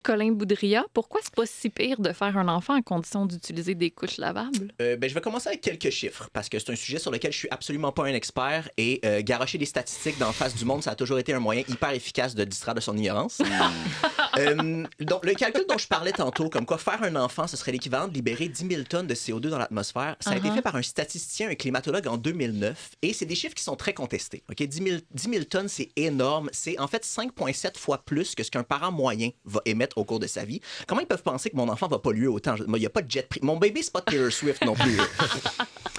Colin Boudria, pourquoi c'est pas si pire de faire un enfant à condition d'utiliser des couches lavables? Je vais commencer avec quelques chiffres, parce que c'est un sujet sur lequel je suis absolument pas un expert et garrocher des statistiques d'en face du monde, ça a toujours été un moyen hyper efficace de distraire de son ignorance. Donc, le calcul dont je parlais tantôt, comme quoi faire un enfant, ce serait l'équivalent de libérer 10 000 tonnes de CO2 dans l'atmosphère, ça a été fait par un statisticien, un climatologue en 2009, et c'est des chiffres qui sont très contestés. Okay? 10 000 tonnes, c'est énorme. C'est en fait 5,7 fois plus que ce qu'un parent moyen va émettre au cours de sa vie. Comment ils peuvent penser que mon enfant va polluer autant? Il n'y a pas de jet privé. Mon bébé, c'est pas Taylor Swift non plus.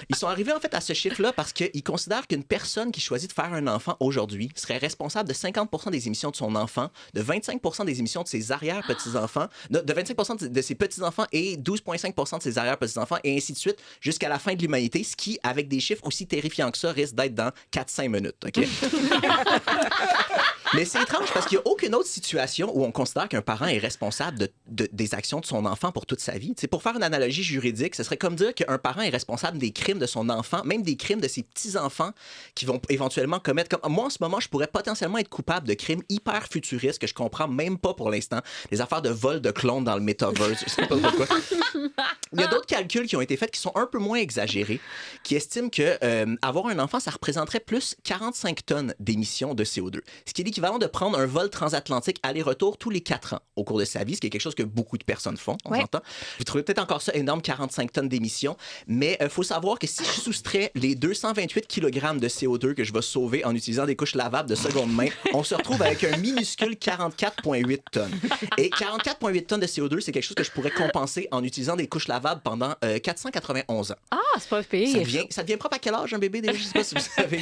Ils sont arrivés en fait à ce chiffre-là parce qu'ils considèrent qu'une personne qui choisit de faire un enfant aujourd'hui serait responsable de 50% des émissions de son enfant, de 25% des émissions de ses arrière-petits-enfants, de 25% de ses petits-enfants et 12,5% de ses arrière-petits-enfants, et ainsi de suite, jusqu'à la fin de l'humanité, ce qui, avec des chiffres aussi terrifiants que ça, risque d'être dans 4-5 minutes. OK? Mais c'est étrange parce qu'il n'y a aucune autre situation où on considère qu'un parent est responsable des actions de son enfant pour toute sa vie. T'sais, pour faire une analogie juridique, ce serait comme dire qu'un parent est responsable des crimes de son enfant, même des crimes de ses petits-enfants qui vont éventuellement commettre. Comme moi, en ce moment, je pourrais potentiellement être coupable de crimes hyper futuristes que je comprends même pas pour l'instant. Des affaires de vol de clones dans le metaverse, je sais pas pourquoi. Il y a d'autres calculs qui ont été faits qui sont un peu moins exagérés, qui estiment que avoir un enfant, ça représenterait plus 45 tonnes d'émissions de CO2. Ce qui est l'équivalent de prendre un vol transatlantique aller-retour tous les 4 ans au cours de sa vie, ce qui est quelque chose que beaucoup de personnes font, on s'entend. Vous trouvez peut-être encore ça énorme, 45 tonnes d'émissions, mais il faut savoir que si je soustrais les 228 kg de CO2 que je vais sauver en utilisant des couches lavables de seconde main, on se retrouve avec un minuscule 44,8 tonnes. Et 44,8 tonnes de CO2, c'est quelque chose que je pourrais compenser en utilisant des couches lavables pendant 491 ans. Ah, c'est pas pire. Ça devient propre à quel âge un bébé déjà? Je sais pas si vous savez.